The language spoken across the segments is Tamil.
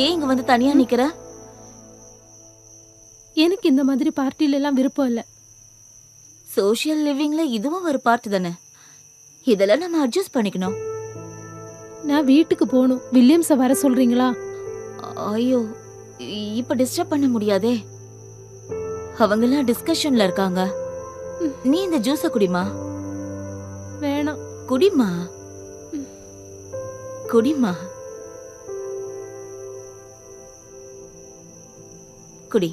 ஏன் இங்க வந்து தனியா நிக்கிற? எனக்கு இந்த மாதிரி பார்ட்டில எல்லாம் விருப்பம் இல்ல. சோஷியல் லிவிங்ல இதுவும் ஒரு பார்ட் தானே. இதெல்லாம் நம்ம அட்ஜஸ்ட் பண்ணிக்கணும். நான் வீட்டுக்கு போகணும். வில்லியம்ஸ வர சொல்றீங்களா? ஐயோ, இப்ப டிஸ்டர்ப் பண்ண முடியாதே. அவங்கெல்லாம் டிஸ்கஷன்ல இருக்காங்க. நீ இந்த ஜூஸ குடிமா. வேணாம். குடிமா குடிமா குடி.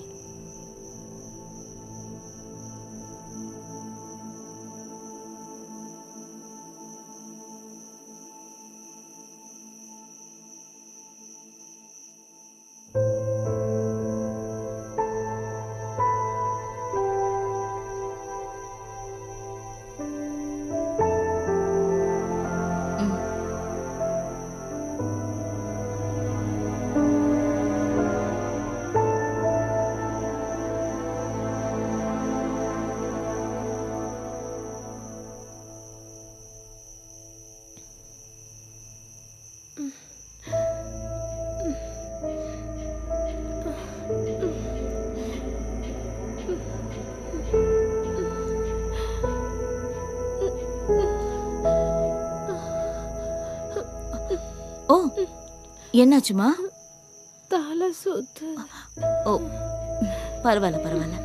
ஓ, என்னாச்சுமா? தலை சுத்து. ஓ, பரவாயில்ல பரவாயில்ல,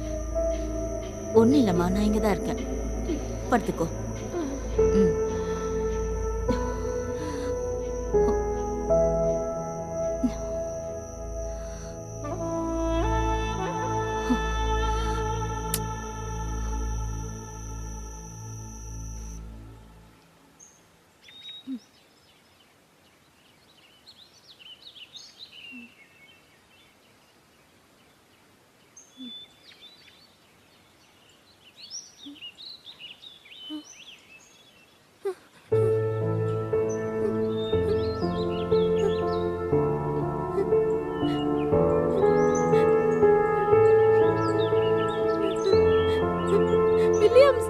ஒன்னும் இல்லம்மா, நான் இங்கதான் இருக்கேன். படுத்துக்கோ. ம். Williams,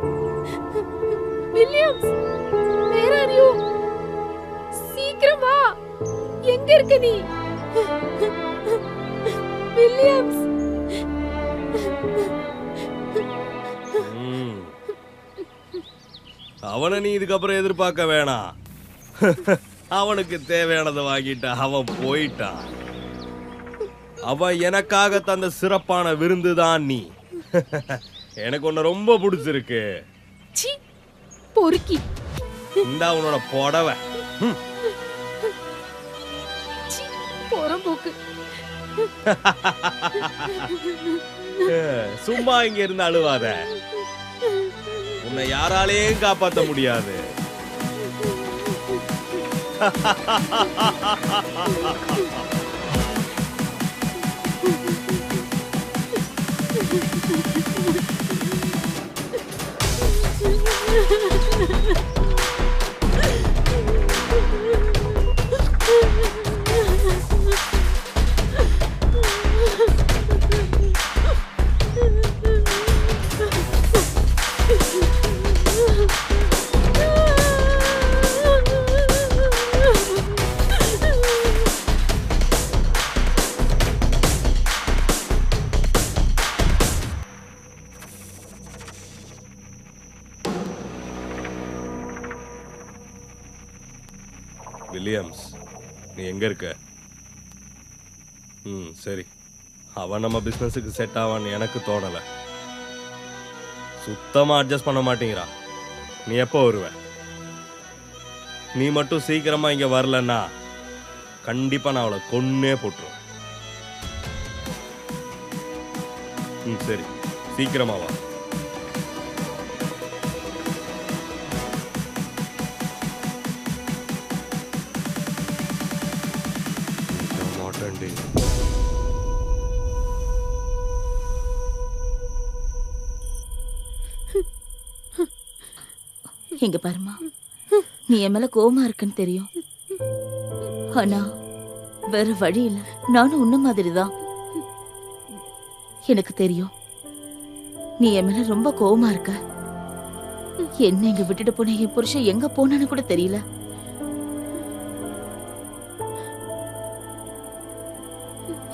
Williams, where are you? சீக்கிரம் வா. எங்க இருக்க நீ? வில்லியம்ஸ். அவனை நீ இதுக்கப்புறம் எதிர்பார்க்க வேணாம். அவனுக்கு தேவையானதை வாங்கிட்டா அவன் போயிட்டான். அவன் எனக்காக தந்த சிறப்பான விருந்துதான் நீ. எனக்கு உன்னை ரொம்ப பிடிச்சிருக்கு. சீ, பொறுக்கி. இந்தா உன்னோட புடவை. சீ, போறம்போக்கு. சும்மா இங்க இருந்து அழுவாத. உன்னை யாராலேயும் காப்பாற்ற முடியாது. வில்லியம்ஸ், நீ எங்க இருக்க? சரி, அவன் நம்ம பிசினஸுக்கு செட் ஆவான்னு எனக்கு தோணல. சுத்தமா அட்ஜஸ்ட் பண்ண மாட்டேங்கிறான். நீ எப்போ வருவ? நீ மட்டும் சீக்கிரமா இங்க வரலன்னா கண்டிப்பா நான் அவளை கொன்னே போட்டுருவேன். சரி, சீக்கிரமா வா. இங்க பாருமா, நீ என் மேல கோவமா இருக்குன்னு தெரியும். ஆனா வேற வழி இல்ல. நானும் உன்ன மாதிரிதான். எனக்கு தெரியும் நீ என் மேல ரொம்ப கோவமா இருக்க. என்ன இங்க விட்டுட்டு போன என் புருஷன் எங்க போனான்னு கூட தெரியல. 「 ம். 」 ம். 「 ம். 」 ம். 「 ம். 」 ம். 「 ம். 」 ம். 「 ம். 」 ம். 「 ம். 」 ம். 「 ம். 」 ம். 「 ம். 」 ம். 「 ம். 」 ம். 「 ம். 」 ம். 「 ம். 」 ம். 「 ம். 」 ம். 「 ம். 」 ம்.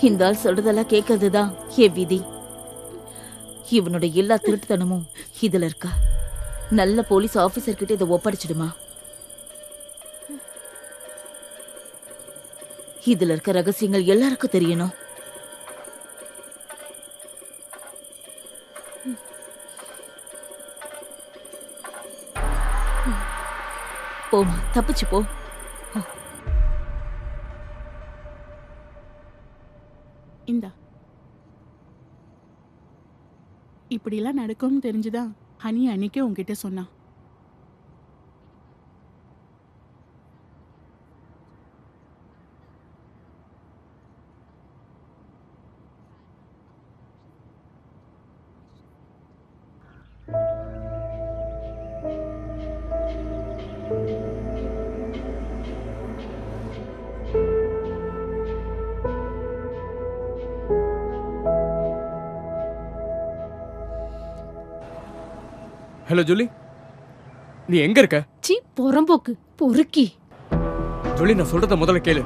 இந்த ஆள் சொல்றதெல்லாம் கேட்கறதுதான் என் விதி. இவனோட எல்லா திருட்டுத்தனமும் இதுல இருக்கா. நல்ல போலீஸ் ஆபீசர் கிட்ட இதை ஒப்படைச்சிடுமா? இதுல இருக்க ரகசியங்கள் எல்லாருக்கும் தெரியணும். போமா, தப்பிச்சு போ. இந்தா, இப்படிலாம் நடக்கும்னு தெரிஞ்சுதான் ஹனி அன்னைக்கே உன்கிட்ட சொன்னா. ஹலோ ஜூலி, நீ எங்க இருக்க? சி புறம்போக்கு பொறுக்கி. ஜூலி, நான் சொல்றத முதல்ல கேளு.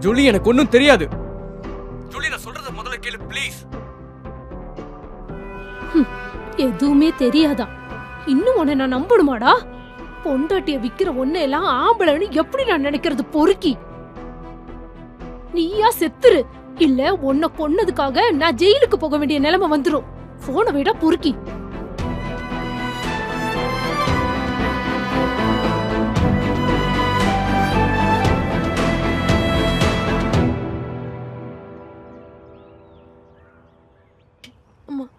ஜூலி, எனக்கு ஒன்னும் தெரியாது. ஜூலி, நான் சொல்றத முதல்ல கேளு ப்ளீஸ். எதுவுமே தெரியாதா? இன்னும் உன்னை நான் நம்பணுமாடா? பொண்டாட்டிய விக்கிற ஒன்ன எல்லாம் ஆம்பளைன்னு எப்படி நான் நினைக்கிறது? பொறுக்கி, நீயா செத்துரு, இல்ல உன்னை கொன்னதுக்காக நான் ஜெயிலுக்கு போக வேண்டிய நிலைமை வந்துரும். போனை விட பொறுக்கி.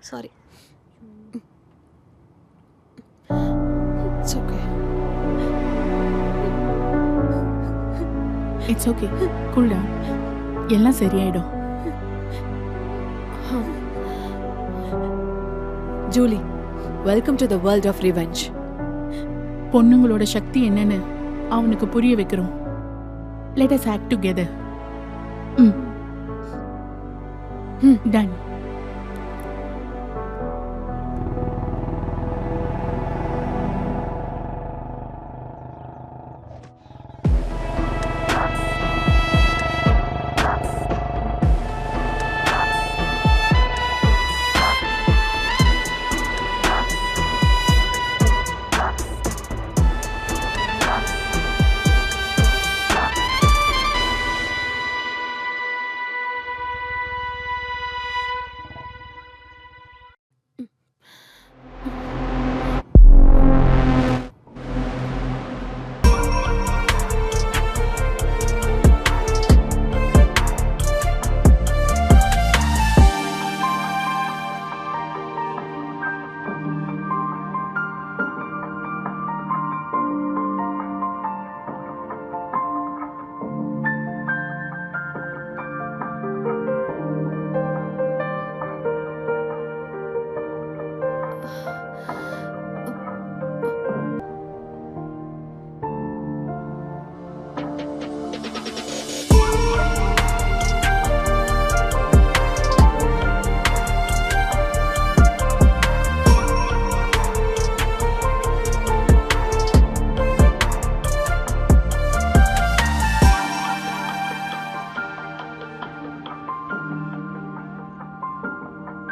Sorry. It's okay. It's okay. Cool down. எல்லாம் சரியாயிடும். Julie, welcome to the world of revenge. பொண்ணுங்களோட சக்தி என்னன்னு அவனுக்கு புரிய வைக்கிறோம். Let us act together. Done.